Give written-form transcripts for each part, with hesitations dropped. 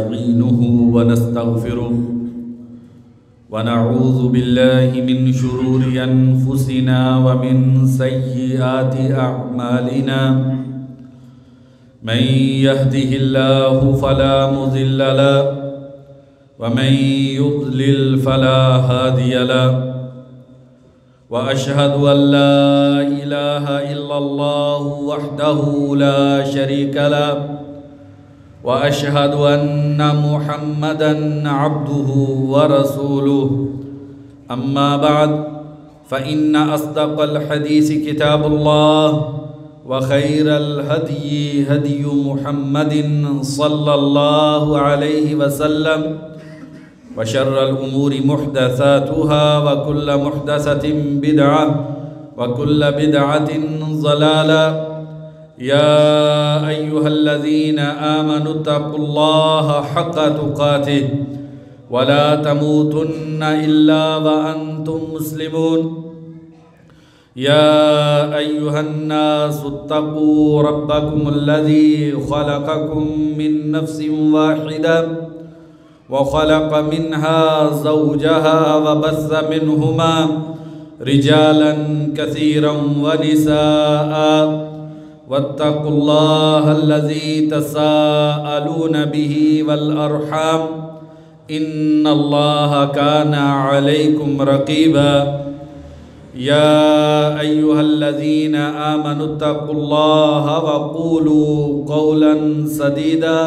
ونستعينه ونستغفره ونعوذ بالله من شرور أنفسنا ومن سيئات أعمالنا من يهده الله فلا مضل له ومن يضلل فلا هادي له وأشهد أن لا إله إلا الله وحده لا شريك له وأشهد أن محمدًا عبده ورسوله أما بعد فإن أصدق الحديث كتاب الله وخير الهدي هدي محمد صلى الله عليه وسلم وشر الأمور محدثاتها وكل محدثة بدعة وكل بدعة ضلالة يا أيها الذين آمنوا اتقوا الله حق تقاته ولا تموتن إلا وأنتم مسلمون يا أيها الناس اتقوا ربكم الذي خلقكم من نفس واحدة وخلق منها زوجها وبث منهما رجالا كثيرا ونساء واتقوا الله الذي تساءلون به والأرحام إن الله كان عليكم رقيبا يا أيها الذين آمنوا اتقوا الله وقولوا قولا سديدا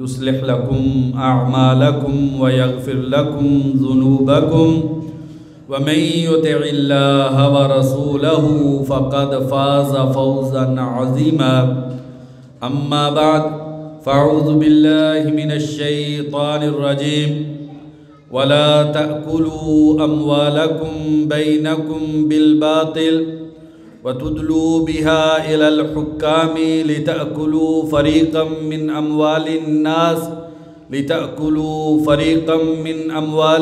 يصلح لكم أعمالكم ويغفر لكم ذنوبكم ومن يطع الله ورسوله فقد فاز فوزا عظيما أما بعد فأعوذ بالله من الشيطان الرجيم ولا تأكلوا أموالكم بينكم بالباطل وتدلوا بها إلى الحكام لتأكلوا فريقا من أموال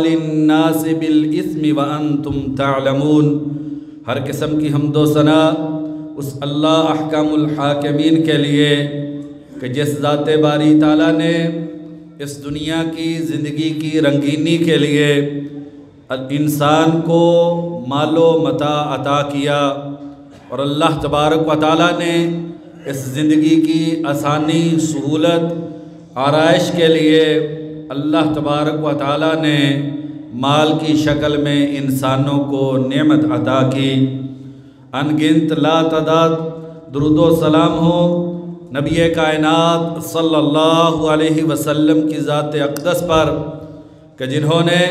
الناس بالإثم وأنتم تعلمون۔ ہر قسم کی حمد و ثنا اس اللہ احکام الحاکمین کے لیے کہ جس ذات باری تعالیٰ نے اس دنیا کی زندگی کی رنگینی کے لیے انسان کو مال و متاع عطا کیا، اور اللہ تبارک و تعالیٰ نے اس زندگی کی آسانی سہولت آرائش کے لیے اللہ تبارک و تعالیٰ نے مال کی شکل میں انسانوں کو نعمت عطا کی۔ ان گنت لا تعداد درود و سلام ہو نبی کائنات صلی اللہ علیہ وسلم کی ذات اقدس پر کہ جنہوں نے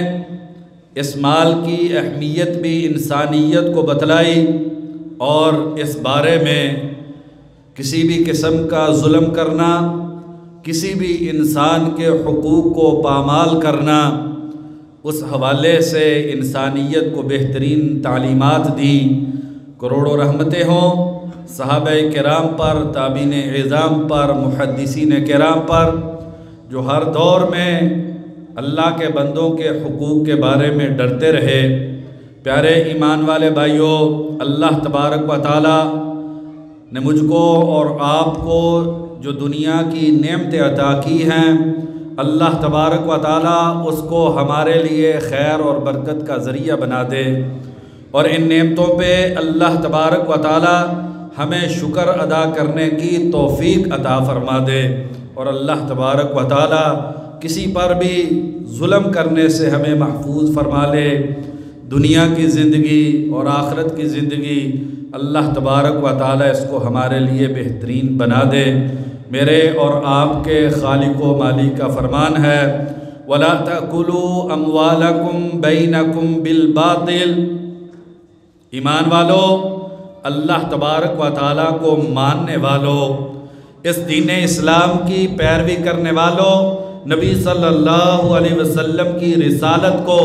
اس مال کی اہمیت بھی انسانیت کو بتلائی اور اس بارے میں کسی بھی قسم کا ظلم کرنا، کسی بھی انسان کے حقوق کو پامال کرنا، اس حوالے سے انسانیت کو بہترین تعلیمات دی۔ کروڑوں رحمتیں ہوں صحابہ کرام پر، تابعین اعظام پر، محدثین کرام پر، جو ہر دور میں اللہ کے بندوں کے حقوق کے بارے میں ڈرتے رہے۔ پیارے ایمان والے بھائیوں، اللہ تبارک و تعالیٰ نے مجھ کو اور آپ کو جو دنیا کی نعمتیں عطا کی ہیں، اللہ تبارک و تعالیٰ اس کو ہمارے لیے خیر اور برکت کا ذریعہ بنا دے، اور ان نعمتوں پہ اللہ تبارک و تعالیٰ ہمیں شکر ادا کرنے کی توفیق عطا فرما دے، اور اللہ تبارک و تعالیٰ کسی پر بھی ظلم کرنے سے ہمیں محفوظ فرما لے۔ دنیا کی زندگی اور آخرت کی زندگی اللہ تبارک و تعالیٰ اس کو ہمارے لیے بہترین بنا دے۔ میرے اور آپ کے خالق و مالک کا فرمان ہے وَلَا تَأْكُلُوا أَمْوَالَكُمْ بَيْنَكُمْ بِالْبَاطِلِ۔ ایمان والو، اللہ تبارک و تعالیٰ کو ماننے والو، اس دین اسلام کی پیروی کرنے والو، نبی صلی اللہ علیہ وسلم کی رسالت کو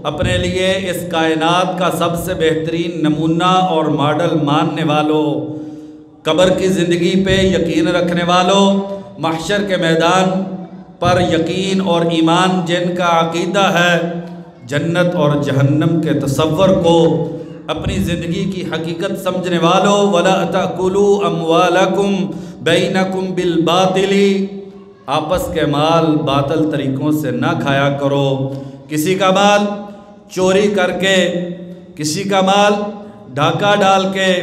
اپنے لیے اس کائنات کا سب سے بہترین نمونہ اور ماڈل ماننے والوں، قبر کی زندگی پہ یقین رکھنے والوں، محشر کے میدان پر یقین اور ایمان جن کا عقیدہ ہے، جنت اور جہنم کے تصور کو اپنی زندگی کی حقیقت سمجھنے والوں، وَلَا تَأْكُلُوا أَمْوَالَكُمْ بَيْنَكُمْ بِالْبَاطِلِ، آپس کے مال باطل طریقوں سے نہ کھایا کرو، کسی کا مال چوری کر کے، کسی کا مال ڈھاکہ ڈال کے،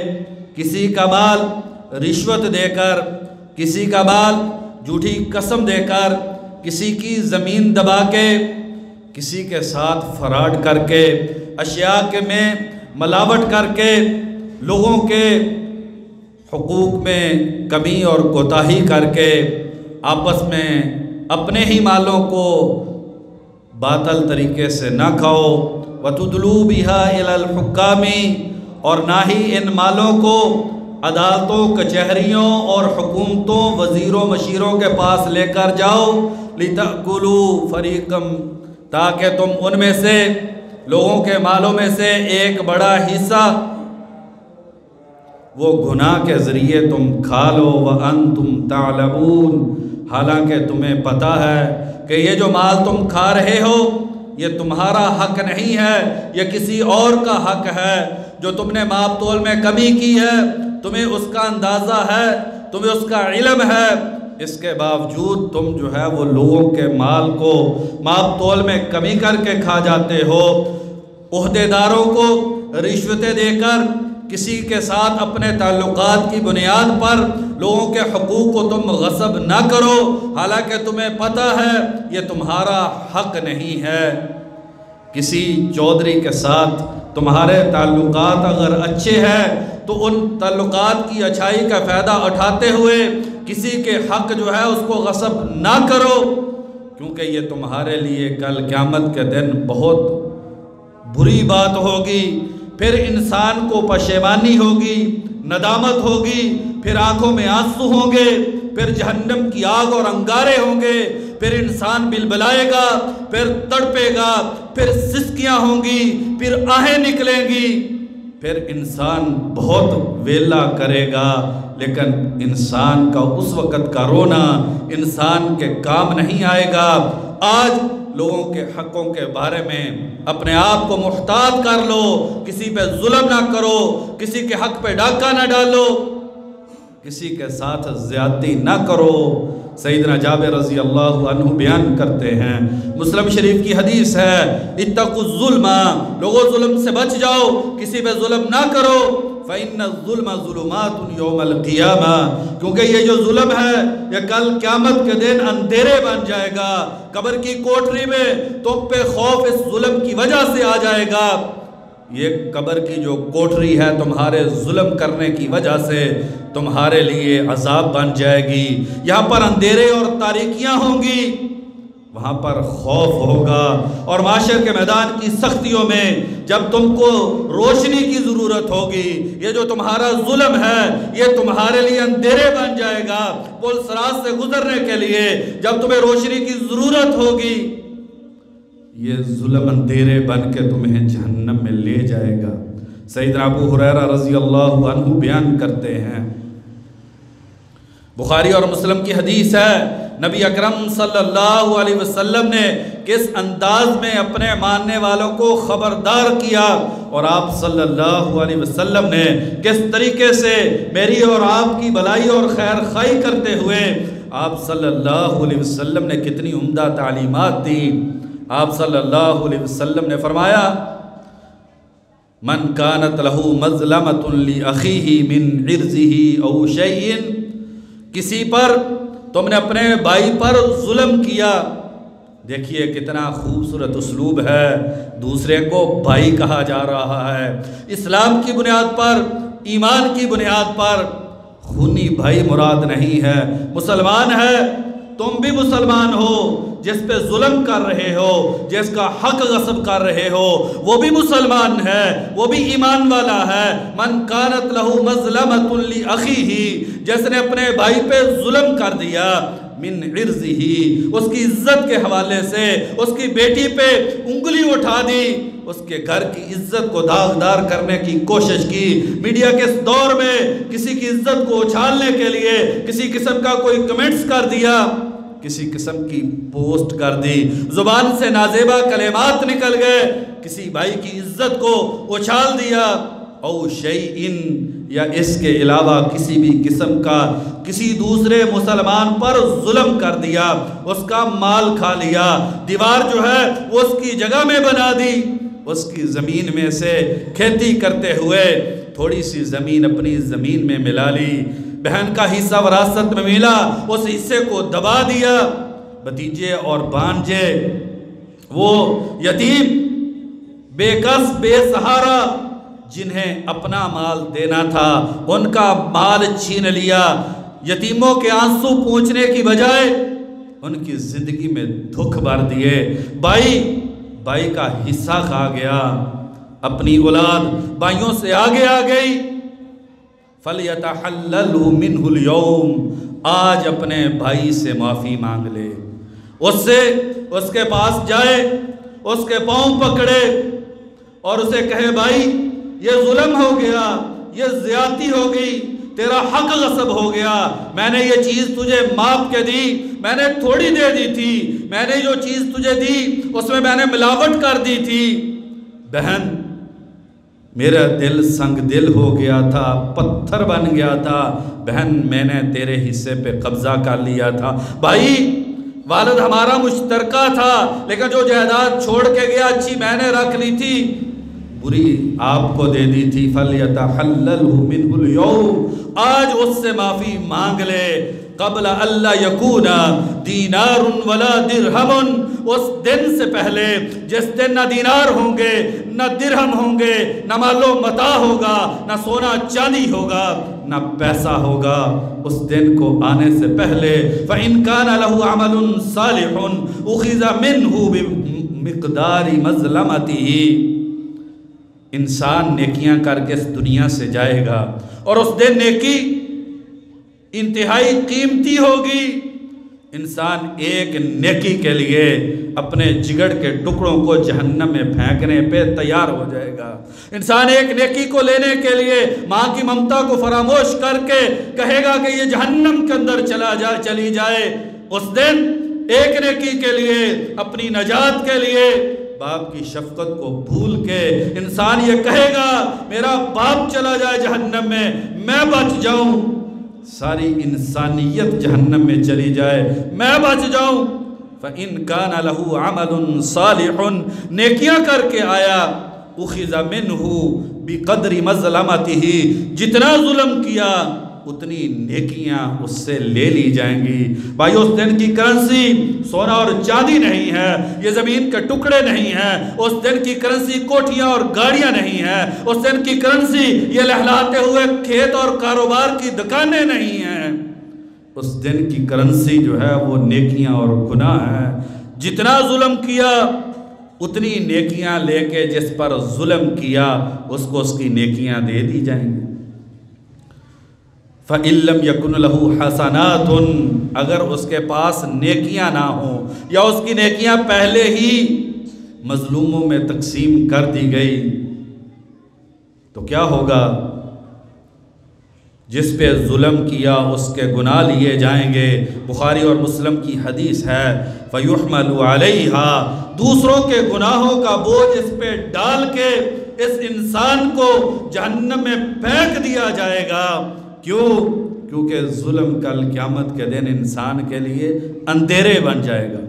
کسی کا مال رشوت دے کر، کسی کا مال جھوٹی قسم دے کر، کسی کی زمین دبا کے، کسی کے ساتھ فراڈ کر کے، اشیاء کے میں ملاوٹ کر کے، لوگوں کے حقوق میں کمی اور کوتاہی کر کے، آپس میں اپنے ہی مالوں کو باطل طریقے سے نہ کھاؤ، وَتُدْلُوا بِهَا إِلَى الْحُكَّامِ، اور نہ ہی ان مالوں کو عدالتوں، کچہریوں اور حکومتوں، وزیروں، مشیروں کے پاس لے کر جاؤ، لِتَأْكُلُوا فَرِيقًا، تاکہ تم ان میں سے، لوگوں کے مالوں میں سے ایک بڑا حصہ وہ گناہ کے ذریعے تم کھا لو، وَأَنْتُمْ تَعْلَمُونَ، حالانکہ تمہیں پتہ ہے کہ یہ جو مال تم کھا رہے ہو یہ تمہارا حق نہیں ہے، یہ کسی اور کا حق ہے، جو تم نے ماپ تول میں کمی کی ہے، تمہیں اس کا اندازہ ہے، تمہیں اس کا علم ہے، اس کے باوجود تم جو ہے وہ لوگوں کے مال کو ماپ تول میں کمی کر کے کھا جاتے ہو، عہدے داروں کو رشوتیں دے کر، کسی کے ساتھ اپنے تعلقات کی بنیاد پر لوگوں کے حقوق کو تم غصب نہ کرو، حالانکہ تمہیں پتہ ہے یہ تمہارا حق نہیں ہے۔ کسی چودھری کے ساتھ تمہارے تعلقات اگر اچھے ہیں تو ان تعلقات کی اچھائی کا فائدہ اٹھاتے ہوئے کسی کے حق جو ہے اس کو غصب نہ کرو، کیونکہ یہ تمہارے لیے کل قیامت کے دن بہت بری بات ہوگی، پھر انسان کو پشیمانی ہوگی، ندامت ہوگی، پھر آنکھوں میں آنسو ہوں گے، پھر جہنم کی آگ اور انگارے ہوں گے، پھر انسان بلبلائے گا، پھر تڑپے گا، پھر سسکیاں ہوں گی، پھر آہیں نکلیں گی، پھر انسان بہت ویلا کرے گا، لیکن انسان کا اس وقت کا رونا انسان کے کام نہیں آئے گا۔ آج لوگوں کے حقوں کے بارے میں اپنے آپ کو محتاط کر لو، کسی پہ ظلم نہ کرو، کسی کے حق پہ ڈاکہ نہ ڈالو، کسی کے ساتھ زیادتی نہ کرو۔ سیدنا جابر رضی اللہ عنہ بیان کرتے ہیں، مسلم شریف کی حدیث ہے، اتقوا الظلم، لوگوں ظلم سے بچ جاؤ، کسی پہ ظلم نہ کرو، فَإِنَّ الظُّلْمَ ظُلُمَاتٌ يَوْمَ الْقِيَامَةِ، کیونکہ یہ جو ظلم ہے یہ کل قیامت کے دن اندھیرے بن جائے گا، قبر کی کوٹری میں تم پہ خوف اس ظلم کی وجہ سے آ جائے گا، یہ قبر کی جو کوٹری ہے تمہارے ظلم کرنے کی وجہ سے تمہارے لیے عذاب بن جائے گی، یہاں پر اندھیرے اور تاریکیاں ہوں گی، وہاں پر خوف ہوگا، اور معاشر کے میدان کی سختیوں میں جب تم کو روشنی کی ضرورت ہوگی، یہ جو تمہارا ظلم ہے یہ تمہارے لیے اندھیرے بن جائے گا، پل صراط سے گزرنے کے لیے جب تمہیں روشنی کی ضرورت ہوگی، یہ ظلم اندھیرے بن کے تمہیں جہنم میں لے جائے گا۔ سیدنا ابو ہریرہ رضی اللہ عنہ بیان کرتے ہیں، بخاری اور مسلم کی حدیث ہے، نبی اکرم صلی اللہ علیہ وسلم نے کس انداز میں اپنے ماننے والوں کو خبردار کیا، اور آپ صلی اللہ علیہ وسلم نے کس طریقے سے میری اور آپ کی بھلائی اور خیر خواہی کرتے ہوئے آپ صلی اللہ علیہ وسلم نے کتنی عمدہ تعلیمات دی۔ آپ صلی اللہ علیہ وسلم نے فرمایا، من کانت لہ مظلمۃ لأخیہ من عرضہ او شیء، کسی پر تم نے اپنے بھائی پر ظلم کیا، دیکھیے کتنا خوبصورت اسلوب ہے، دوسرے کو بھائی کہا جا رہا ہے، اسلام کی بنیاد پر، ایمان کی بنیاد پر، خونی بھائی مراد نہیں ہے، مسلمان ہے، تم بھی مسلمان ہو، جس پہ ظلم کر رہے ہو، جس کا حق غصب کر رہے ہو، وہ بھی مسلمان ہے، وہ بھی ایمان والا ہے۔ من کانت لہ مظلمۃ لأخیہ، جس نے اپنے بھائی پہ ظلم کر دیا، من عرضہ، اس کی عزت کے حوالے سے اس کی بیٹی پہ انگلی اٹھا دی، اس کے گھر کی عزت کو داغدار کرنے کی کوشش کی، میڈیا کے اس دور میں کسی کی عزت کو اچھالنے کے لیے کسی قسم کا کوئی کمنٹس کر دیا، کسی قسم کی پوسٹ کر دی، زبان سے نازیبہ کلمات نکل گئے، کسی بھائی کی عزت کو اچھال دیا، او شیئن، یا اس کے علاوہ کسی بھی قسم کا کسی دوسرے مسلمان پر ظلم کر دیا، اس کا مال کھا لیا، دیوار جو ہے وہ اس کی جگہ میں بنا دی، اس کی زمین میں سے کھیتی کرتے ہوئے تھوڑی سی زمین اپنی زمین میں ملا لی، بہن کا حصہ وراثت میں ملا، اس حصے کو دبا دیا، بھتیجے اور بھانجے وہ یتیم بے کس بے سہارا جنہیں اپنا مال دینا تھا ان کا مال چھین لیا، یتیموں کے آنسو پوچھنے کی بجائے ان کی زندگی میں دکھ بھر دیے، بائی کا حصہ کھا گیا، اپنی اولاد بھائیوں سے آگے آ گئی، فَلْيَتَحَلَّلْهُ مِنْهُ الْيَوْمِ، آج اپنے بھائی سے معافی مانگ لے، اس کے پاس جائے، اس کے پاؤں پکڑے اور اسے کہے بھائی یہ ظلم ہو گیا، یہ زیادتی ہو گئی، تیرا حق غصب ہو گیا، میں نے یہ چیز تجھے ماپ کے دی، میں نے تھوڑی دے دی تھی، میں نے جو چیز تجھے دی اس میں نے ملاوٹ کر دی تھی، بہن میرا دل سنگ دل ہو گیا تھا، پتھر بن گیا تھا، بہن میں نے تیرے حصے پہ قبضہ کر لیا تھا، بھائی والد ہمارا مشترکہ تھا لیکن جو جائیداد چھوڑ کے گیا اچھی میں نے رکھ لی تھی، بری آپ کو دے دی تھی، فَلْيَتَحَلَّلْهُ مِنْهُ الْيَوْمِ، آج اس سے معافی مانگ لے، قبل اللہ یکونا دینار ولا درہم، اس دن سے پہلے جس دن نہ دینار ہوں گے نہ درہم ہوں گے، نہ مال و متاع ہوگا، نہ سونا چاندی ہوگا، نہ پیسہ ہوگا، اس دن کو آنے سے پہلے فَإِنْ كَانَ لَهُ عَمَلٌ صَالِحٌ أُخِذَ مِنْهُ بِمِقْدَارِ مَظْلَمَتِهِ، انسان نیکیاں کر کے اس دنیا سے جائے گا اور اس دن نیکی انتہائی قیمتی ہوگی، انسان ایک نیکی کے لیے اپنے جگر کے ٹکڑوں کو جہنم میں پھینکنے پہ تیار ہو جائے گا، انسان ایک نیکی کو لینے کے لیے ماں کی ممتا کو فراموش کر کے کہے گا کہ یہ جہنم کے اندر چلی جائے، اس دن ایک نیکی کے لیے اپنی نجات کے لیے باپ کی شفقت کو بھول کے انسان یہ کہے گا میرا باپ چلا جائے جہنم میں بچ جاؤں، ساری انسانیت جہنم میں چلی جائے میں بچ جاؤں، فَإِنْ كَانَ لَهُ عَمَلٌ صَالِحٌ، نیکیاں کر کے آیا، أُخِذَ مِنْهُ بِقَدْرِ مَظْلَمَتِهِ، جتنا ظلم کیا اتنی نیکیاں اس سے لے لی جائیں گی، بھائی اس دن کی کرنسی سونا اور چاندی نہیں ہے، یہ زمین کے ٹکڑے نہیں ہیں، اس دن کی کرنسی کوٹھیاں اور گاڑیاں نہیں ہیں، اس دن کی کرنسی یہ لہلاتے ہوئے کھیت اور کاروبار کی دکانیں نہیں ہیں، اس دن کی کرنسی جو ہے وہ نیکیاں اور گناہ ہے، جتنا ظلم کیا اتنی نیکیاں لے کے جس پر ظلم کیا اس کو اس کی نیکیاں دے دی جائیں گی، فَإِن لَمْ يَكُنْ لَهُ حَسَنَاتٌ، اگر اس کے پاس نیکیاں نہ ہوں یا اس کی نیکیاں پہلے ہی مظلوموں میں تقسیم کر دی گئی تو کیا ہوگا، جس پہ ظلم کیا اس کے گناہ لیے جائیں گے، بخاری اور مسلم کی حدیث ہے، فَيُحْمَلُ عَلَيْهَا، دوسروں کے گناہوں کا بوجھ اس پہ ڈال کے اس انسان کو جہنم میں پھینک دیا جائے گا، کیونکہ ظلم کل قیامت کے دن انسان کے لیے اندھیرے بن جائے گا۔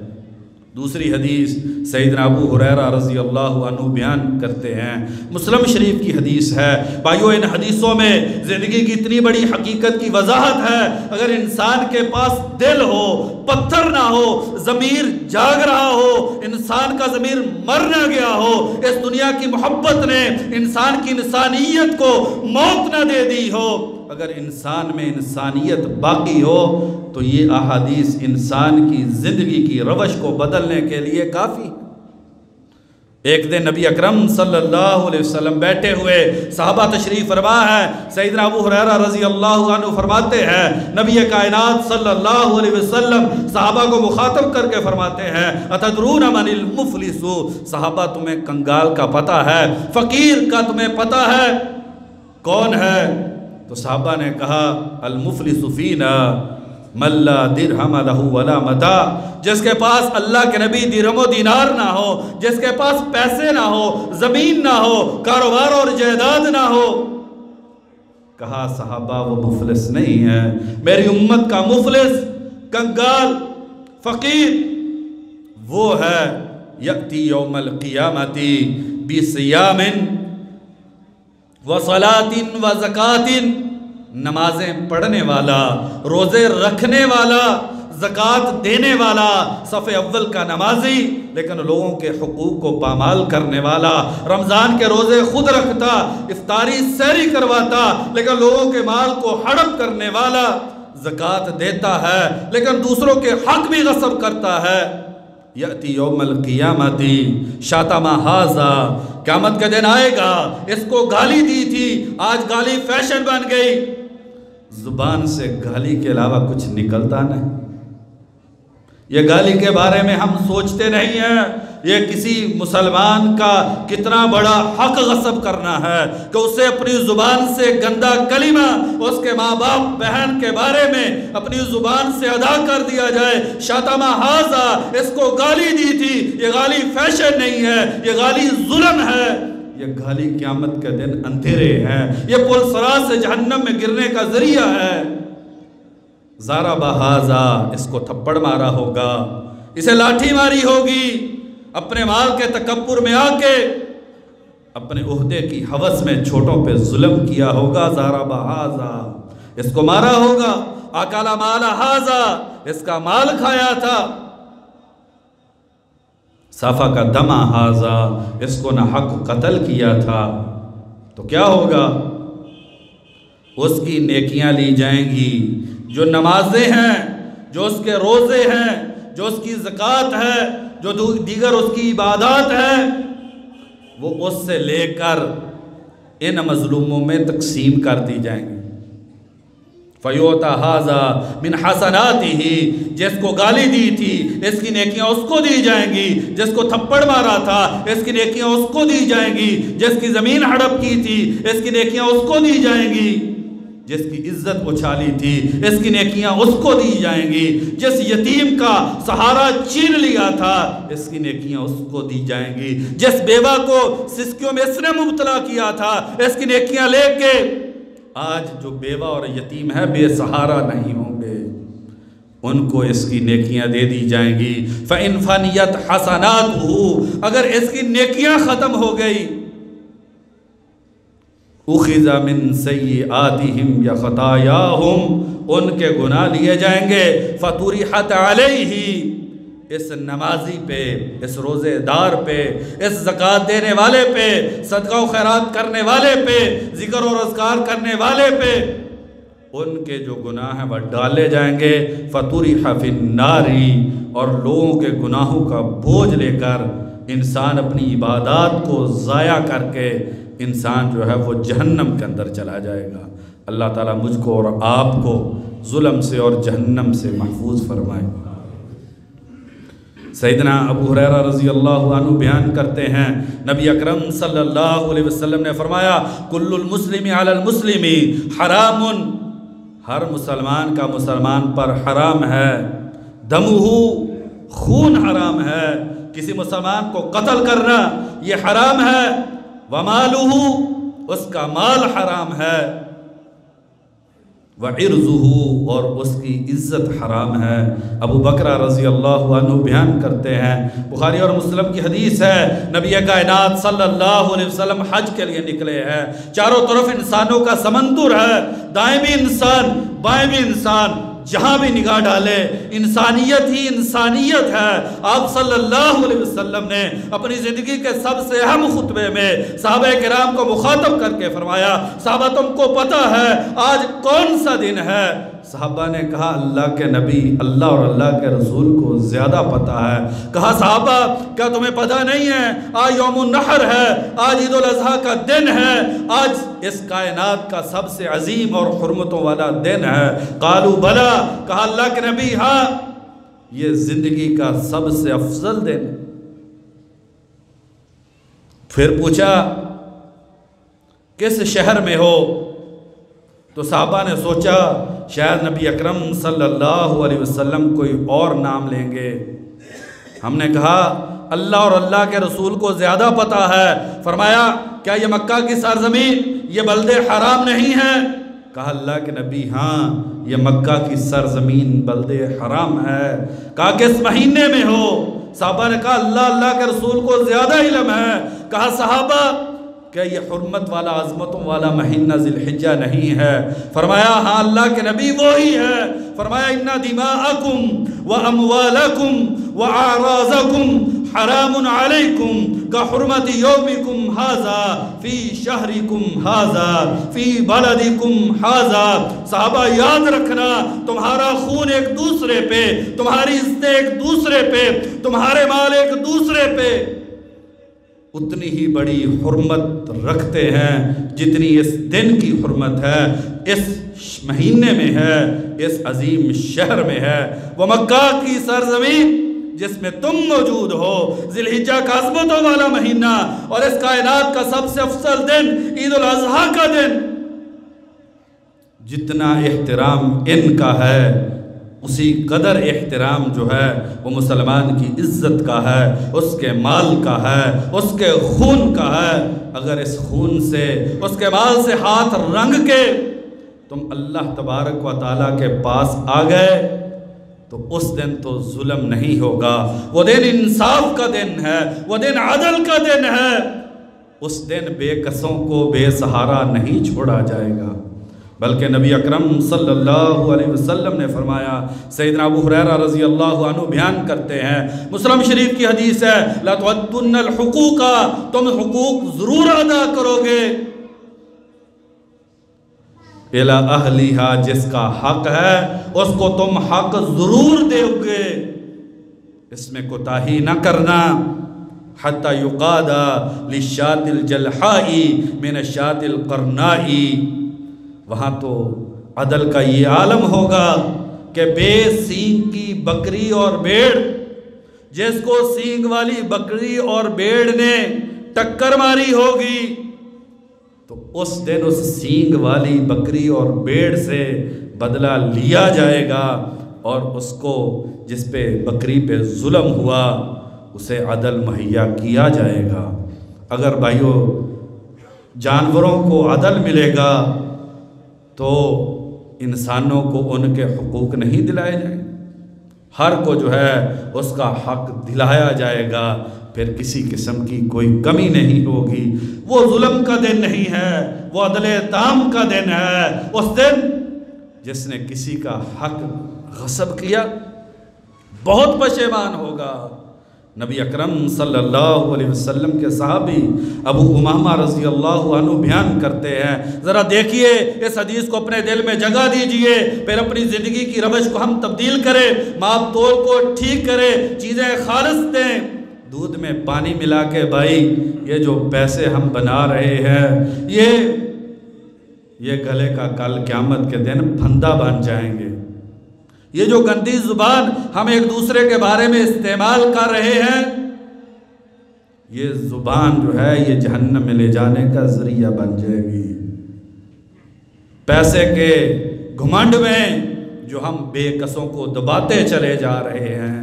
دوسری حدیث سیدنا ابو ہریرہ رضی اللہ عنہ بیان کرتے ہیں، مسلم شریف کی حدیث ہے، بھائیو ان حدیثوں میں زندگی کی اتنی بڑی حقیقت کی وضاحت ہے، اگر انسان کے پاس دل ہو، پتھر نہ ہو، ضمیر جاگ رہا ہو، انسان کا ضمیر مر نہ گیا ہو، اس دنیا کی محبت نے انسان کی انسانیت کو موت نہ دے دی ہو، اگر انسان میں انسانیت باقی ہو تو یہ احادیث انسان کی زندگی کی روش کو بدلنے کے لیے کافی۔ ایک دن نبی اکرم صلی اللہ علیہ وسلم بیٹھے ہوئے، صحابہ تشریف فرما ہے، سیدنا ابو ہریرہ رضی اللہ عنہ فرماتے ہیں نبی کائنات صلی اللہ علیہ وسلم صحابہ کو مخاطب کر کے فرماتے ہیں اتدرون من المفلس، صحابہ تمہیں کنگال کا پتہ ہے، فقیر کا تمہیں پتہ ہے کون ہے؟ تو صحابہ نے کہا المفلس فینا من لا درہم لہ ولا متاع، جس کے پاس اللہ کے نبی درہم و دینار نہ ہو، جس کے پاس پیسے نہ ہو، زمین نہ ہو، کاروبار اور جائیداد نہ ہو، کہا صحابہ وہ مفلس نہیں ہے، میری امت کا مفلس کنگال فقیر وہ ہے یأتی یوم القیامت بصیام وصلاۃ وزکوٰۃ، نمازیں پڑھنے والا، روزے رکھنے والا، زکوٰۃ دینے والا، صف اول کا نمازی لیکن لوگوں کے حقوق کو پامال کرنے والا، رمضان کے روزے خود رکھتا، افطاری سحری کرواتا لیکن لوگوں کے مال کو ہڑپ کرنے والا، زکوٰۃ دیتا ہے لیکن دوسروں کے حق بھی غصب کرتا ہے، یأتی یوم القیامت شاتم ھذا، قیامت کے دن آئے گا، اس کو گالی دی تھی آج گالی فیشن بن گئی، زبان سے گالی کے علاوہ کچھ نکلتا نہیں، یہ گالی کے بارے میں ہم سوچتے نہیں ہیں، یہ کسی مسلمان کا کتنا بڑا حق غصب کرنا ہے کہ اسے اپنی زبان سے گندا کلمہ اس کے ماں باپ بہن کے بارے میں اپنی زبان سے ادا کر دیا جائے، شاتم ھذا، اس کو گالی دی تھی، یہ گالی فیشن نہیں ہے، یہ گالی ظلم ہے، یہ گالی قیامت کے دن اندھیرے ہیں، یہ پل صراط سے جہنم میں گرنے کا ذریعہ ہے، ضرب ھذا، اس کو تھپڑ مارا ہوگا، اسے لاٹھی ماری ہوگی، اپنے مال کے تکبر میں آ کے اپنے عہدے کی ہوس میں چھوٹوں پہ ظلم کیا ہوگا، ضرب ھذا، اس کو مارا ہوگا، اکل مال ھذا، اس کا مال کھایا تھا، سفک دم ھذا، اس کو نہ حق قتل کیا تھا، تو کیا ہوگا؟ اس کی نیکیاں لی جائیں گی، جو نمازیں ہیں، جو اس کے روزے ہیں، جو اس کی زکوٰۃ ہے، جو دیگر اس کی عبادات ہیں، وہ اس سے لے کر ان مظلوموں میں تقسیم کر دی جائیں گی، فیوتا ھذا من حسناتہ، جس کو گالی دی تھی اس کی نیکیاں اس کو دی جائیں گی، جس کو تھپڑ مارا تھا اس کی نیکیاں اس کو دی جائیں گی، جس کی زمین ہڑپ کی تھی اس کی نیکیاں اس کو دی جائیں گی، جس کی عزت اچھالی تھی اس کی نیکیاں اس کو دی جائیں گی، جس یتیم کا سہارا چھین لیا تھا اس کی نیکیاں اس کو دی جائیں گی، جس بیوہ کو سسکیوں میں اس نے مبتلا کیا تھا اس کی نیکیاں لے کے آج جو بیوہ اور یتیم ہے بے سہارا نہیں ہوں گے، ان کو اس کی نیکیاں دے دی جائیں گی، فَإِنْ فَنِيَتْ حَسَنَاتُهُ، اگر اس کی نیکیاں ختم ہو گئی، اخذ من سیئاتہم یا خطایاہم، ان کے گناہ لیے جائیں گے، فطرحت علیہ، اس نمازی پہ، اس روزے دار پہ، اس زکوٰۃ دینے والے پہ، صدقہ و خیرات کرنے والے پہ، ذکر و اذکار کرنے والے پہ ان کے جو گناہ ہیں وہ ڈالے جائیں گے، فطرح فی النار، اور لوگوں کے گناہوں کا بوجھ لے کر انسان اپنی عبادات کو ضائع کر کے انسان جو ہے وہ جہنم کے اندر چلا جائے گا۔ اللہ تعالیٰ مجھ کو اور آپ کو ظلم سے اور جہنم سے محفوظ فرمائے۔ سیدنا ابو ہریرہ رضی اللہ عنہ بیان کرتے ہیں، نبی اکرم صلی اللہ علیہ وسلم نے فرمایا، کل المسلم علی المسلم حرام، ہر مسلمان کا مسلمان پر حرام ہے، دمہ، خون حرام ہے، کسی مسلمان کو قتل کرنا یہ حرام ہے، ومالہ، اس کا مال حرام ہے، وعرضہ، اور اس کی عزت حرام ہے۔ ابو بکر رضی اللہ عنہ بیان کرتے ہیں، بخاری اور مسلم کی حدیث ہے، نبی کائنات صلی اللہ علیہ وسلم حج کے لیے نکلے ہیں، چاروں طرف انسانوں کا سمندر ہے، دائیں بھی انسان بائیں بھی انسان، جہاں بھی نگاہ ڈالے انسانیت ہی انسانیت ہے۔ آپ صلی اللہ علیہ وسلم نے اپنی زندگی کے سب سے اہم خطبے میں صحابہ کرام کو مخاطب کر کے فرمایا، صحابہ تم کو پتہ ہے آج کون سا دن ہے؟ صحابہ نے کہا اللہ کے نبی، اللہ اور اللہ کے رسول کو زیادہ پتہ ہے۔ کہا صحابہ کیا تمہیں پتہ نہیں ہے آج یوم النحر ہے، آج عید الاضحیٰ کا دن ہے، آج اس کائنات کا سب سے عظیم اور حرمتوں والا دن ہے؟ قالوا بلا، کہا اللہ کے نبی ہاں، یہ زندگی کا سب سے افضل دن۔ پھر پوچھا کس شہر میں ہو؟ تو صحابہ نے سوچا شاید نبی اکرم صلی اللہ علیہ وسلم کوئی اور نام لیں گے۔ ہم نے کہا اللہ اور اللہ کے رسول کو زیادہ پتہ ہے۔ فرمایا کیا یہ مکہ کی سرزمین، یہ بلد حرام نہیں ہے؟ کہا اللہ کے نبی ہاں یہ مکہ کی سرزمین بلد حرام ہے۔ کہا کس مہینے میں ہو؟ صحابہ نے کہا اللہ کے رسول کو زیادہ علم ہے۔ کہا صحابہ کہ یہ حرمت والا عظمتوں والا مہینہ ذی الحجہ نہیں ہے؟ فرمایا ہاں اللہ کے نبی وہی ہے۔ فرمایا ان دماءکم واموالکم واعراضکم حرام علیکم کحرمت یومکم ھذا فی شہرکم ھذا فی بلدکم ھذا۔ صحابہ یاد رکھنا، تمہارا خون ایک دوسرے پہ، تمہاری عزتیں ایک دوسرے پہ، تمہارے مال ایک دوسرے پہ اتنی ہی بڑی حرمت رکھتے ہیں جتنی اس دن کی حرمت ہے، اس مہینے میں ہے، اس عظیم شہر میں ہے۔ وہ مکہ کی سرزمین جس میں تم موجود ہو، ذی الحجہ کا عظمتوں والا مہینہ اور اس کائنات کا سب سے افضل دن عید الاضحیٰ کا دن، جتنا احترام ان کا ہے اسی قدر احترام جو ہے وہ مسلمان کی عزت کا ہے، اس کے مال کا ہے، اس کے خون کا ہے۔ اگر اس خون سے، اس کے مال سے ہاتھ رنگ کے تم اللہ تبارک و تعالیٰ کے پاس آ گئے تو اس دن تو ظلم نہیں ہوگا، وہ دن انصاف کا دن ہے، وہ دن عدل کا دن ہے۔ اس دن بے کسوں کو بے سہارا نہیں چھوڑا جائے گا، بلکہ نبی اکرم صلی اللہ علیہ وسلم نے فرمایا، سیدنا ابو ہریرہ رضی اللہ عنہ بیان کرتے ہیں، مسلم شریف کی حدیث ہے، لا تؤدن الحقوق، تم حقوق ضرور ادا کرو گے، الی اہلیہا، جس کا حق ہے اس کو تم حق ضرور دو گے، اس میں کوتاہی نہ کرنا۔ حتی یقاد للشاة الجلحاء من الشاة القرناء، وہاں تو عدل کا یہ عالم ہوگا کہ بے سینگ کی بکری اور بھیڑ، جس کو سینگ والی بکری اور بھیڑ نے ٹکر ماری ہوگی تو اس دن اس سینگ والی بکری اور بھیڑ سے بدلہ لیا جائے گا، اور اس کو جس پہ بکری پہ ظلم ہوا اسے عدل مہیا کیا جائے گا۔ اگر بھائیو جانوروں کو عدل ملے گا تو انسانوں کو ان کے حقوق نہیں دلائے جائیں گے، ہر کو جو ہے اس کا حق دلایا جائے گا، پھر کسی قسم کی کوئی کمی نہیں ہوگی۔ وہ ظلم کا دن نہیں ہے، وہ عدل تام کا دن ہے۔ اس دن جس نے کسی کا حق غصب کیا بہت پشیمان ہوگا۔ نبی اکرم صلی اللہ علیہ وسلم کے صحابی ابو امامہ رضی اللہ عنہ بیان کرتے ہیں، ذرا دیکھیے اس حدیث کو اپنے دل میں جگہ دیجئے، پھر اپنی زندگی کی روش کو ہم تبدیل کریں، ماپ تول کو ٹھیک کریں، چیزیں خالص دیں۔ دودھ میں پانی ملا کے بھائی یہ جو پیسے ہم بنا رہے ہیں یہ گلے کا کل قیامت کے دن پھندا بن جائیں گے۔ یہ جو گندی زبان ہم ایک دوسرے کے بارے میں استعمال کر رہے ہیں، یہ زبان جو ہے یہ جہنم میں لے جانے کا ذریعہ بن جائے گی۔ پیسے کے گھمنڈ میں جو ہم بے کسوں کو دباتے چلے جا رہے ہیں،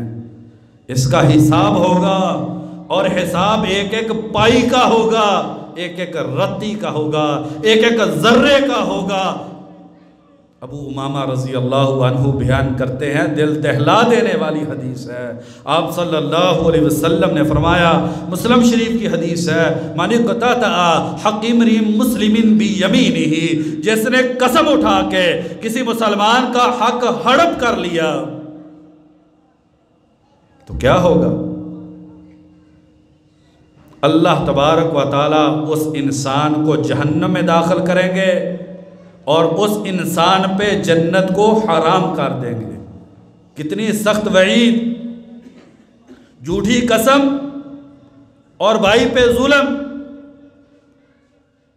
اس کا حساب ہوگا، اور حساب ایک ایک پائی کا ہوگا، ایک ایک رتی کا ہوگا، ایک ایک ذرے کا ہوگا۔ ابو امامہ رضی اللہ عنہ بیان کرتے ہیں، دل دہلا دینے والی حدیث ہے۔ آپ صلی اللہ علیہ وسلم نے فرمایا، مسلم شریف کی حدیث ہے، من قطع حق امرئ مسلم بیمینہ، جس نے قسم اٹھا کے کسی مسلمان کا حق ہڑپ کر لیا تو کیا ہوگا؟ اللہ تبارک و تعالیٰ اس انسان کو جہنم میں داخل کریں گے اور اس انسان پہ جنت کو حرام کر دیں گے۔ کتنی سخت وعید! جھوٹی قسم اور بھائی پہ ظلم،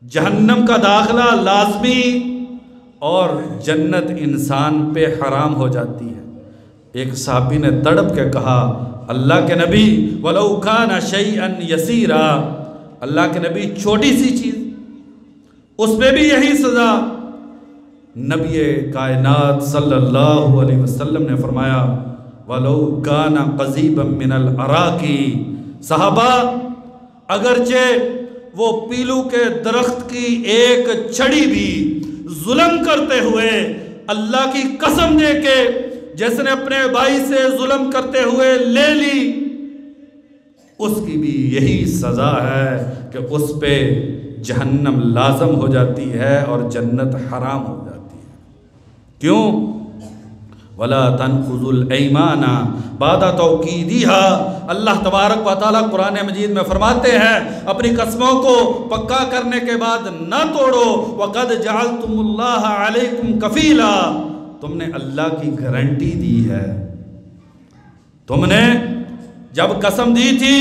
جہنم کا داخلہ لازمی اور جنت انسان پہ حرام ہو جاتی ہے۔ ایک صحابی نے تڑپ کے کہا، اللہ کے نبی وَلَوْ كَانَ شَيْئًا يَسِيرًا، اللہ کے نبی چھوٹی سی چیز، اس پہ بھی یہی سزا۔ نبی کائنات صلی اللہ علیہ وسلم نے فرمایا، وَلَوْ كَانَ قَضِيبًا مِّنَ الْعَرَاقِ، صحابہ اگرچہ وہ پیلو کے درخت کی ایک چھڑی بھی ظلم کرتے ہوئے اللہ کی قسم دے کے جس نے اپنے بھائی سے ظلم کرتے ہوئے لے لی اس کی بھی یہی سزا ہے کہ اس پہ جہنم لازم ہو جاتی ہے اور جنت حرام ہو جاتی ہے۔ کیوں؟ وَلَا تَنْقُضُوا الْأَيْمَانَ بَعْدَ تَوْكِيدِهَا، اللہ تبارک و تعالیٰ قرآن مجید میں فرماتے ہیں اپنی قسموں کو پکا کرنے کے بعد نہ توڑو، وَقَدْ جَعَلْتُمُ اللَّهَ عَلَيْكُمْ كَفِيلًا، تم نے اللہ کی گارنٹی دی ہے۔ تم نے جب قسم دی تھی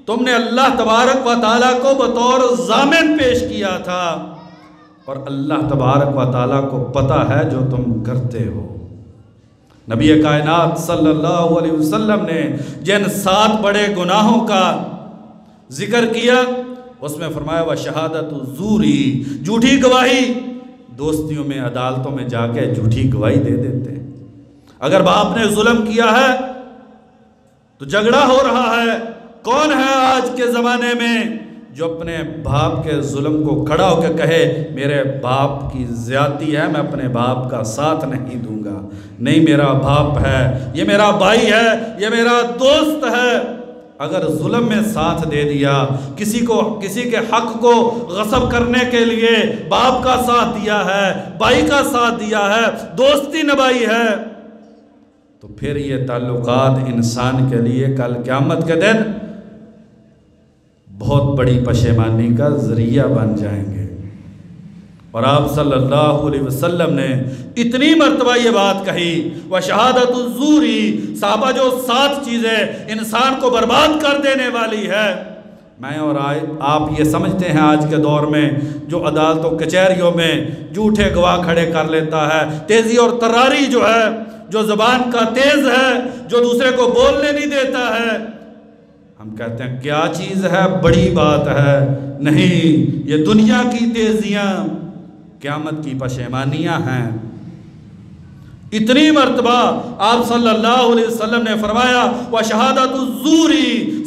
تم نے اللہ تبارک و تعالیٰ کو بطور ضامن پیش کیا تھا، اور اللہ تبارک و تعالیٰ کو پتہ ہے جو تم کرتے ہو۔ نبی کائنات صلی اللہ علیہ وسلم نے جن 7 بڑے گناہوں کا ذکر کیا اس میں فرمایا وَشَہَادَةُ الزُّورِ، جھوٹی گواہی، دوستیوں میں عدالتوں میں جا کے جھوٹی گواہی دے دیتے ہیں۔ اگر باپ نے ظلم کیا ہے تو جھگڑا ہو رہا ہے، کون ہے آج کے زمانے میں جو اپنے باپ کے ظلم کو کھڑا ہو کے کہے میرے باپ کی زیادتی ہے میں اپنے باپ کا ساتھ نہیں دوں گا؟ نہیں، میرا باپ ہے، یہ میرا بھائی ہے، یہ میرا دوست ہے۔ اگر ظلم میں ساتھ دے دیا، کسی کے حق کو غصب کرنے کے لیے باپ کا ساتھ دیا ہے، بھائی کا ساتھ دیا ہے، دوستی نبھائی ہے، تو پھر یہ تعلقات انسان کے لیے کل قیامت کے دن بہت بڑی پشیمانی کا ذریعہ بن جائیں گے۔ اور آپ صلی اللہ علیہ وسلم نے اتنی مرتبہ یہ بات کہی وَشَہَادَةُ الزُّورِ، صحابہ جو 7 چیزیں انسان کو برباد کر دینے والی ہے، میں اور آپ یہ سمجھتے ہیں آج کے دور میں جو عدالتوں کچہریوں میں جھوٹے گواہ کھڑے کر لیتا ہے، تیزی اور تراری جو ہے، جو زبان کا تیز ہے، جو دوسرے کو بولنے نہیں دیتا ہے، ہم کہتے ہیں کیا چیز ہے، بڑی بات ہے۔ نہیں، یہ دنیا کی تیزیاں قیامت کی پشیمانیاں ہیں۔ اتنی مرتبہ آپ صلی اللہ علیہ وسلم نے فرمایا وَشَہَادَةُ الزُّورِ،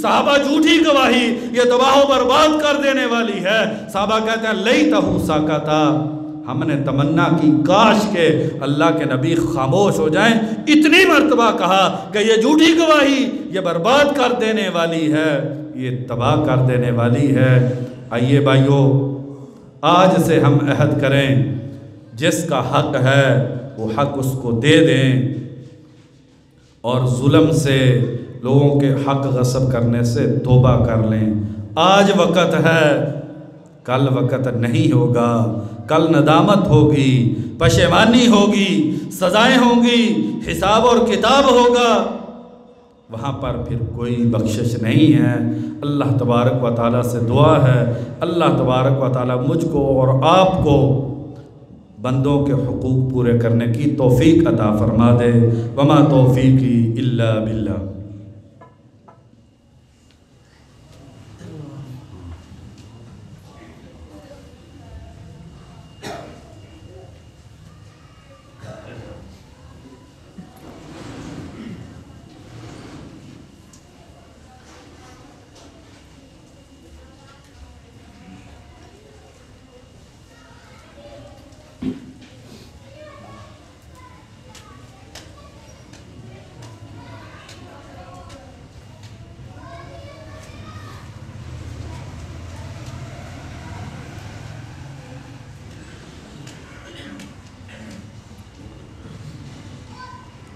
صحابہ جھوٹی گواہی یہ تباہ و برباد کر دینے والی ہے۔ صحابہ کہتے ہیں لَيْتَهُ سَكَتَ، ہم نے تمنا کی کاش کہ اللہ کے نبی خاموش ہو جائیں۔ اتنی مرتبہ کہا کہ یہ جھوٹی گواہی یہ برباد کر دینے والی ہے، یہ تباہ کر دینے والی ہے۔ آئیے بھائیو، آج سے ہم عہد کریں جس کا حق ہے وہ حق اس کو دے دیں، اور ظلم سے لوگوں کے حق غصب کرنے سے توبہ کر لیں۔ آج وقت ہے، کل وقت نہیں ہوگا، کل ندامت ہوگی، پشیمانی ہوگی، سزائیں ہوں گی، حساب اور کتاب ہوگا، وہاں پر پھر کوئی بخشش نہیں ہے۔ اللہ تبارک و تعالیٰ سے دعا ہے اللہ تبارک و تعالیٰ مجھ کو اور آپ کو بندوں کے حقوق پورے کرنے کی توفیق عطا فرما دے۔ وما توفیقی الا باللہ۔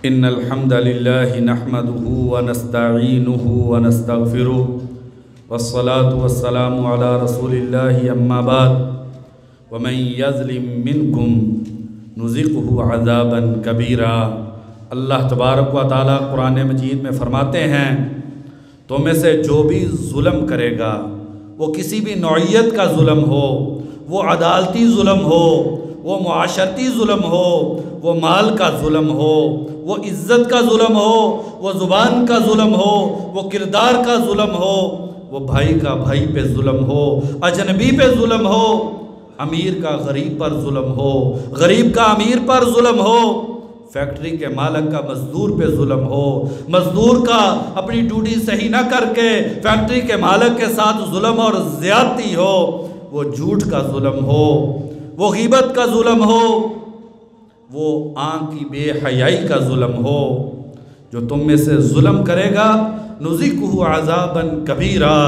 ان الحمد للہ نحمده ونستعینه ونستغفره والصلاة والسلام علی رسول اللہ اما بعد ومن یظلم منکم نذقه عذابا کبیرا۔ اللہ تبارک و تعالیٰ قرآن مجید میں فرماتے ہیں تو میں سے جو بھی ظلم کرے گا، وہ کسی بھی نوعیت کا ظلم ہو، وہ عدالتی ظلم ہو، وہ معاشرتی ظلم ہو، وہ مال کا ظلم ہو، وہ عزت کا ظلم ہو، وہ زبان کا ظلم ہو، وہ کردار کا ظلم ہو، وہ بھائی کا بھائی پہ ظلم ہو، اجنبی پہ ظلم ہو، امیر کا غریب پر ظلم ہو، غریب کا امیر پر ظلم ہو، فیکٹری کے مالک کا مزدور پہ ظلم ہو، مزدور کا اپنی ڈیوٹی صحیح نہ کر کے فیکٹری کے مالک کے ساتھ ظلم اور زیادتی ہو، وہ جھوٹ کا ظلم ہو، وہ غیبت کا ظلم ہو، وہ آنکھ کی بے حیائی کا ظلم ہو، جو تم میں سے ظلم کرے گا نذقہ عذابا کبیرا،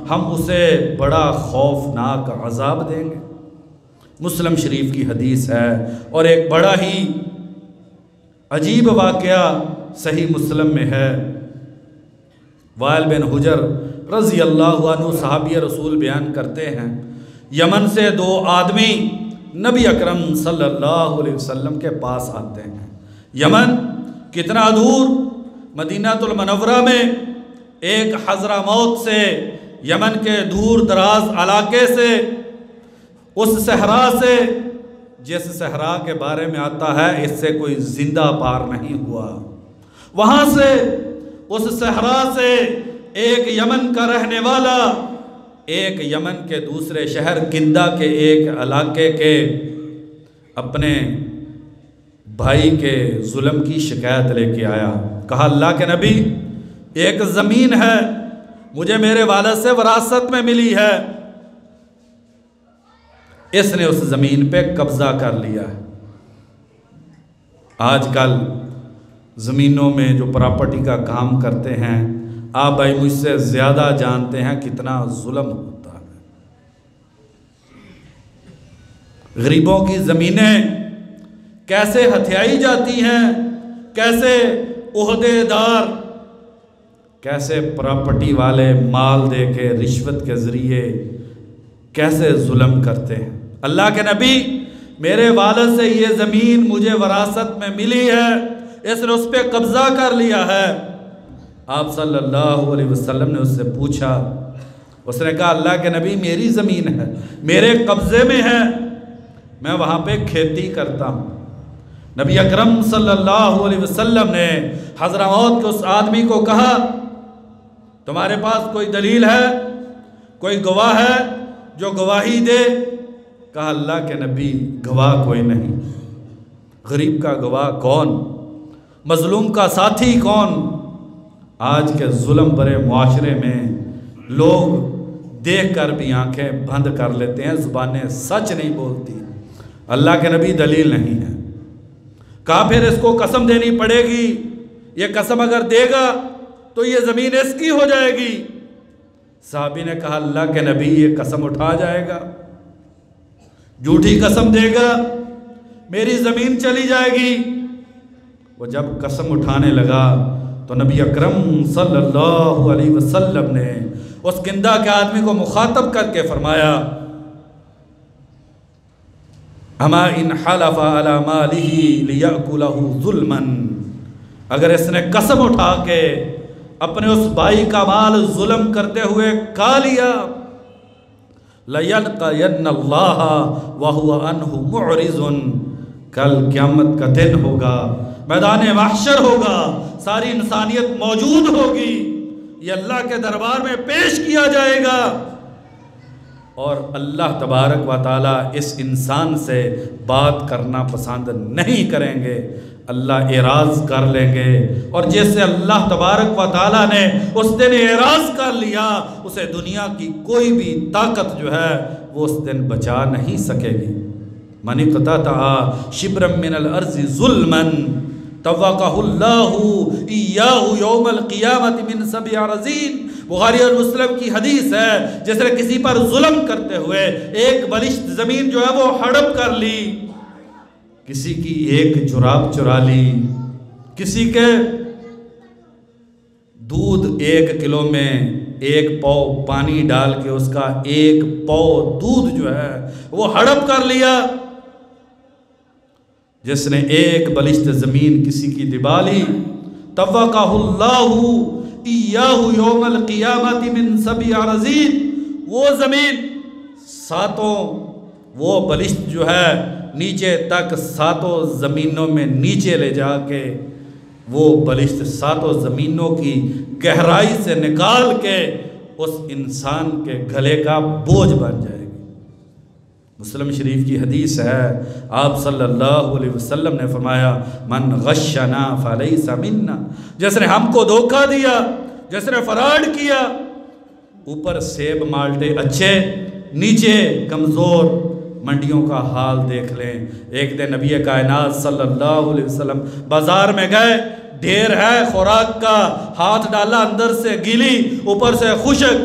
ہم اسے بڑا خوفناک عذاب دیں گے۔ مسلم شریف کی حدیث ہے، اور ایک بڑا ہی عجیب واقعہ صحیح مسلم میں ہے۔ وائل بن حجر رضی اللہ عنہ صحابی رسول بیان کرتے ہیں، یمن سے 2 آدمی نبی اکرم صلی اللہ علیہ وسلم کے پاس آتے ہیں۔ یمن کتنا دور، مدینہ المنورہ میں ایک حضرموت سے، یمن کے دور دراز علاقے سے، اس صحرا سے، جس صحرا کے بارے میں آتا ہے اس سے کوئی زندہ پار نہیں ہوا، وہاں سے، اس صحرا سے ایک یمن کا رہنے والا ایک یمن کے دوسرے شہر کندہ کے ایک علاقے کے اپنے بھائی کے ظلم کی شکایت لے کے آیا۔ کہا اللہ کے نبی، ایک زمین ہے مجھے میرے والد سے وراثت میں ملی ہے، اس نے اس زمین پہ قبضہ کر لیا ہے۔ آج کل زمینوں میں جو پراپرٹی کا کام کرتے ہیں، آپ بھائی مجھ سے زیادہ جانتے ہیں کتنا ظلم ہوتا ہے۔ غریبوں کی زمینیں کیسے ہتھیائی جاتی ہیں، کیسے عہدے دار، کیسے پراپرٹی والے مال دے کے رشوت کے ذریعے کیسے ظلم کرتے ہیں۔ اللہ کے نبی، میرے والد سے یہ زمین مجھے وراثت میں ملی ہے، اس نے اس پہ قبضہ کر لیا ہے۔ آپ صلی اللہ علیہ وسلم نے اس سے پوچھا، اس نے کہا اللہ کے نبی میری زمین ہے، میرے قبضے میں ہے، میں وہاں پہ کھیتی کرتا ہوں۔ نبی اکرم صلی اللہ علیہ وسلم نے حضرموت کے اس آدمی کو کہا تمہارے پاس کوئی دلیل ہے، کوئی گواہ ہے جو گواہی دے؟ کہا اللہ کے نبی گواہ کوئی نہیں۔ غریب کا گواہ کون؟ مظلوم کا ساتھی کون؟ آج کے ظلم برے معاشرے میں لوگ دیکھ کر بھی آنکھیں بند کر لیتے ہیں، زبانیں سچ نہیں بولتی۔ اللہ کے نبی دلیل نہیں ہے۔ کہا پھر اس کو قسم دینی پڑے گی، یہ قسم اگر دے گا تو یہ زمین اس کی ہو جائے گی۔ صحابی نے کہا اللہ کے نبی یہ قسم اٹھا جائے گا، جھوٹی قسم دے گا، میری زمین چلی جائے گی۔ وہ جب قسم اٹھانے لگا تو نبی اکرم صلی اللہ علیہ وسلم نے اس کندہ کے آدمی کو مخاطب کر کے فرمایا اما ان حلف علی مالہ لیأکلہ ظلما، اگر اس نے قسم اٹھا کے اپنے اس بھائی کا مال ظلم کرتے ہوئے کھا لیا، لَيَلْقَيَنَّ اللَّهَ وَهُوَ عَنْهُ مُعْرِضٌ، کل قیامت کا دن ہوگا، میدان محشر ہوگا، ساری انسانیت موجود ہوگی، یہ اللہ کے دربار میں پیش کیا جائے گا، اور اللہ تبارک و تعالیٰ اس انسان سے بات کرنا پسند نہیں کریں گے، اللہ اعراض کر لیں گے، اور جیسے اللہ تبارک و تعالیٰ نے اس دن اعراض کر لیا، اسے دنیا کی کوئی بھی طاقت جو ہے وہ اس دن بچا نہیں سکے گی۔ من اقتطع شبرا من الارض ظلما توقہ اللہ ایاہ یوم القیامت من 7 اراضین، بخاری اور مسلم کی حدیث ہے، جس نے کسی پر ظلم کرتے ہوئے ایک بلشت زمین جو ہے وہ ہڑپ کر لی، کسی کی ایک جراب چرا لی، کسی کے دودھ 1 کلو میں 1 پاؤ پانی ڈال کے اس کا 1 پاؤ دودھ جو ہے وہ ہڑپ کر لیا، جس نے ایک بلشت زمین کسی کی دبا لی، توقہ اللہ ایاہ یوم القیامت من 7 اراضین، وہ زمین ساتوں، وہ بلشت جو ہے نیچے تک 7 زمینوں میں نیچے لے جا کے وہ بلشت 7 زمینوں کی گہرائی سے نکال کے اس انسان کے گلے کا بوجھ بن جائے گی۔ مسلم شریف کی حدیث ہے، آپ صلی اللہ علیہ وسلم نے فرمایا من غشنا فلیس منا، جس نے ہم کو دھوکہ دیا، جس نے فراڈ کیا، اوپر سیب مالٹے اچھے، نیچے کمزور، منڈیوں کا حال دیکھ لیں۔ ایک دن نبی کائنات صلی اللہ علیہ وسلم بازار میں گئے، ڈھیر ہے خوراک کا، ہاتھ ڈالا اندر سے گیلی اوپر سے خشک،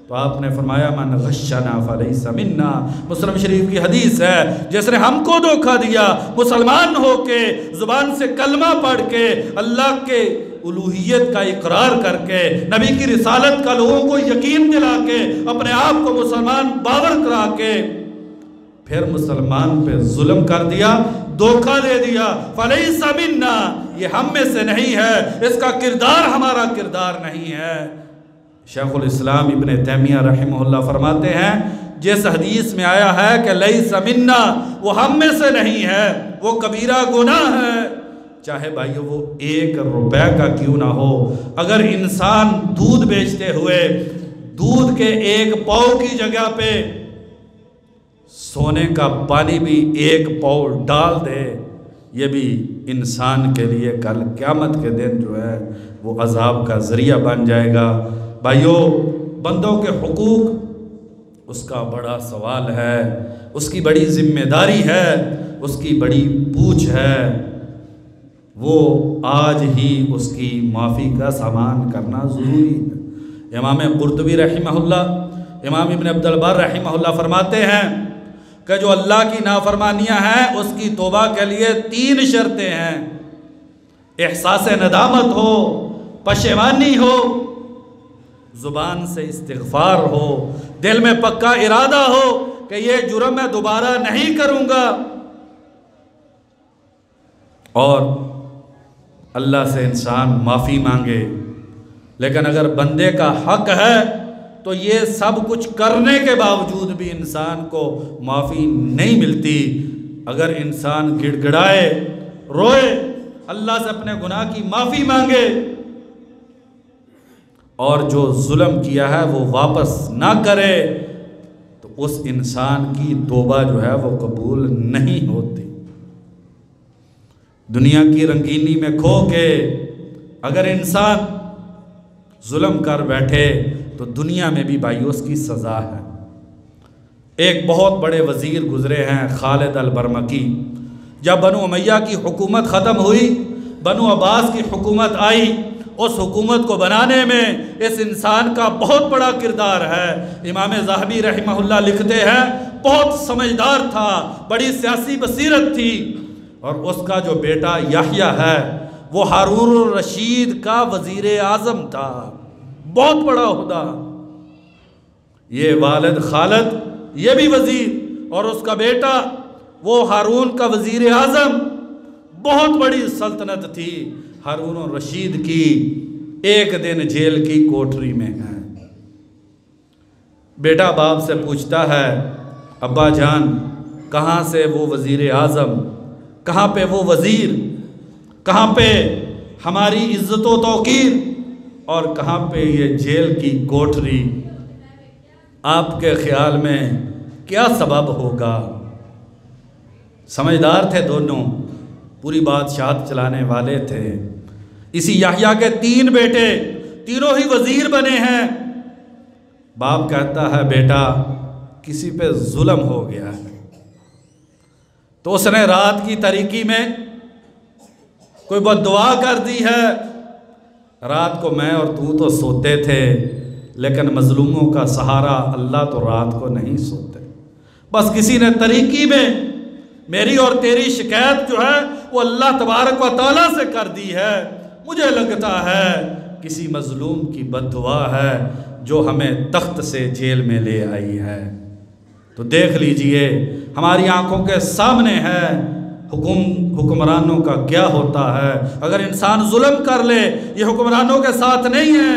تو آپ نے فرمایا من غشنا فلیس منا۔ مسلم شریف کی حدیث ہے، جس نے ہم کو دھوکہ دیا، مسلمان ہو کے زبان سے کلمہ پڑھ کے اللہ کے الوہیت کا اقرار کر کے نبی کی رسالت کا لوگوں کو یقین دلا کے اپنے آپ کو مسلمان باور کرا کے پھر مسلمان پہ ظلم کر دیا، دھوکہ دے دیا، فلیس منا، یہ ہم میں سے نہیں ہے، اس کا کردار ہمارا کردار نہیں ہے۔ شیخ الاسلام ابن تیمیہ رحمہ اللہ فرماتے ہیں جس حدیث میں آیا ہے کہ لیس منا، وہ ہم میں سے نہیں ہے، وہ کبیرہ گناہ ہے، چاہے بھائیو وہ 1 روپے کا کیوں نہ ہو۔ اگر انسان دودھ بیچتے ہوئے دودھ کے 1 پاؤ کی جگہ پہ سونے کا پانی بھی 1 پاؤ ڈال دے، یہ بھی انسان کے لیے کل قیامت کے دن جو ہے وہ عذاب کا ذریعہ بن جائے گا۔ بھائیو، بندوں کے حقوق اس کا بڑا سوال ہے، اس کی بڑی ذمہ داری ہے، اس کی بڑی پوچھ ہے، وہ آج ہی اس کی معافی کا سامان کرنا ضروری ہے۔ امام قرطبی رحمہ اللہ، امام ابن عبد البر رحمہ اللہ فرماتے ہیں کہ جو اللہ کی نافرمانیاں ہیں اس کی توبہ کے لیے 3 شرطیں ہیں۔ احساس ندامت ہو، پشیمانی ہو، زبان سے استغفار ہو، دل میں پکا ارادہ ہو کہ یہ جرم میں دوبارہ نہیں کروں گا، اور اللہ سے انسان معافی مانگے۔ لیکن اگر بندے کا حق ہے تو یہ سب کچھ کرنے کے باوجود بھی انسان کو معافی نہیں ملتی۔ اگر انسان گڑ گڑائے، روئے، اللہ سے اپنے گناہ کی معافی مانگے اور جو ظلم کیا ہے وہ واپس نہ کرے، تو اس انسان کی توبہ جو ہے وہ قبول نہیں ہوتی۔ دنیا کی رنگینی میں کھو کے اگر انسان ظلم کر بیٹھے تو دنیا میں بھی بھائی اس کی سزا ہے۔ ایک بہت بڑے وزیر گزرے ہیں خالد البرمکی، جب بنو امیہ کی حکومت ختم ہوئی، بنو عباس کی حکومت آئی، اس حکومت کو بنانے میں اس انسان کا بہت بڑا کردار ہے۔ امام ذہبی رحمہ اللہ لکھتے ہیں بہت سمجھدار تھا، بڑی سیاسی بصیرت تھی، اور اس کا جو بیٹا یحییٰ ہے وہ ہارون الرشید کا وزیر اعظم تھا، بہت بڑا عہدہ۔ یہ والد خالد یہ بھی وزیر، اور اس کا بیٹا وہ ہارون کا وزیر اعظم، بہت بڑی سلطنت تھی ہارون الرشید کی۔ ایک دن جیل کی کوٹری میں ہے، بیٹا باپ سے پوچھتا ہے ابا جان کہاں سے وہ وزیر اعظم، کہاں پہ وہ وزیر، کہاں پہ ہماری عزت و توقیر، اور کہاں پہ یہ جیل کی کوٹری؟ آپ کے خیال میں کیا سبب ہوگا؟ سمجھدار تھے دونوں، پوری بادشاہت چلانے والے تھے۔ اسی یحییٰ کے 3 بیٹے، تینوں ہی وزیر بنے ہیں۔ باپ کہتا ہے بیٹا کسی پہ ظلم ہو گیا ہے، تو اس نے رات کی تاریکی میں کوئی بد دعا کر دی ہے۔ رات کو میں اور تو سوتے تھے، لیکن مظلوموں کا سہارا اللہ تو رات کو نہیں سوتے۔ بس کسی نے طریقی میں میری اور تیری شکایت جو ہے وہ اللہ تبارک و تعالیٰ سے کر دی ہے۔ مجھے لگتا ہے کسی مظلوم کی بد دعا ہے جو ہمیں تخت سے جیل میں لے آئی ہے۔ تو دیکھ لیجئے ہماری آنکھوں کے سامنے ہے حکمرانوں کا کیا ہوتا ہے۔ اگر انسان ظلم کر لے، یہ حکمرانوں کے ساتھ نہیں ہے۔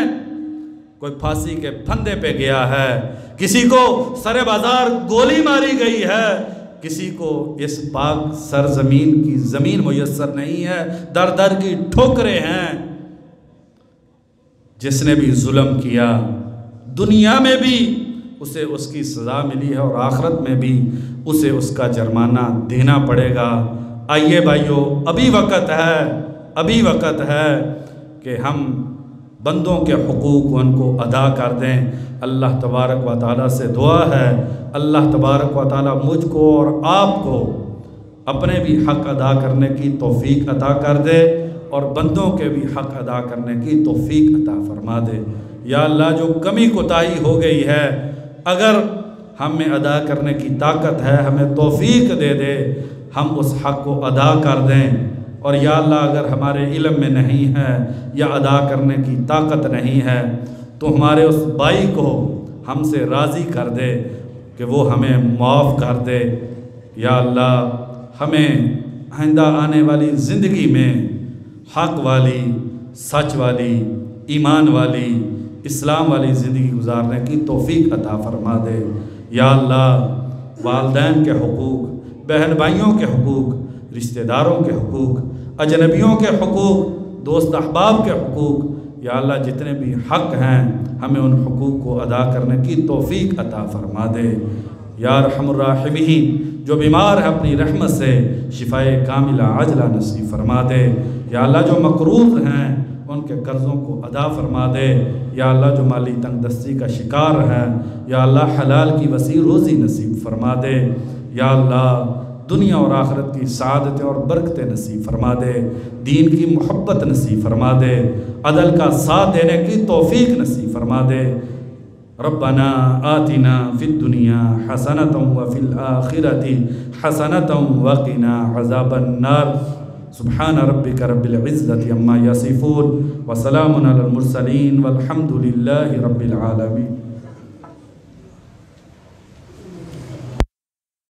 کوئی پھانسی کے پھندے پہ گیا ہے، کسی کو سر بازار گولی ماری گئی ہے، کسی کو اس پاک سرزمین کی زمین میسر نہیں ہے، در در کی ٹھوکریں ہیں۔ جس نے بھی ظلم کیا دنیا میں بھی اسے اس کی سزا ملی ہے، اور آخرت میں بھی اسے اس کا جرمانہ دینا پڑے گا۔ آئیے بھائیو، ابھی وقت ہے کہ ہم بندوں کے حقوق ان کو ادا کر دیں۔ اللہ تبارک و تعالیٰ سے دعا ہے اللہ تبارک و تعالیٰ مجھ کو اور آپ کو اپنے بھی حق ادا کرنے کی توفیق عطا کر دے اور بندوں کے بھی حق ادا کرنے کی توفیق عطا فرما دے۔ یا اللہ جو کمی کوتاہی ہو گئی ہے اگر ہمیں ادا کرنے کی طاقت ہے ہمیں توفیق دے دے ہم اس حق کو ادا کر دیں، اور یا اللہ اگر ہمارے علم میں نہیں ہے یا ادا کرنے کی طاقت نہیں ہے تو ہمارے اس بھائی کو ہم سے راضی کر دے کہ وہ ہمیں معاف کر دے۔ یا اللہ ہمیں آئندہ آنے والی زندگی میں حق والی، سچ والی، ایمان والی، اسلام والی زندگی گزارنے کی توفیق عطا فرما دے۔ یا اللہ والدین کے حقوق، بہن بھائیوں کے حقوق، رشتہ داروں کے حقوق، اجنبیوں کے حقوق، دوست احباب کے حقوق، یا اللہ جتنے بھی حق ہیں ہمیں ان حقوق کو ادا کرنے کی توفیق عطا فرما دے۔ یا ارحم الراحمین جو بیمار ہے اپنی رحمت سے شفائے کاملہ عاجلہ نصیب فرما دے۔ یا اللہ جو مقروض ہیں ان کے قرضوں کو ادا فرما دے۔ یا اللہ جو مالی تنگ دستی کا شکار ہے یا اللہ حلال کی وسیع روزی نصیب فرما دے۔ یا اللہ دنیا اور آخرت کی سعادتیں اور برکتیں نصیب فرما دے، دین کی محبت نصیب فرما دے، عدل کا ساتھ دینے کی توفیق نصیب فرما دے۔ ربنا آتنا فی الدنیا حسنۃ وفی الآخرۃ حسنۃ وقنا عذاب النار۔ سبحان ربک رب العزۃ عما یصفون وسلام علی المرسلین والحمد للہ رب العالمین۔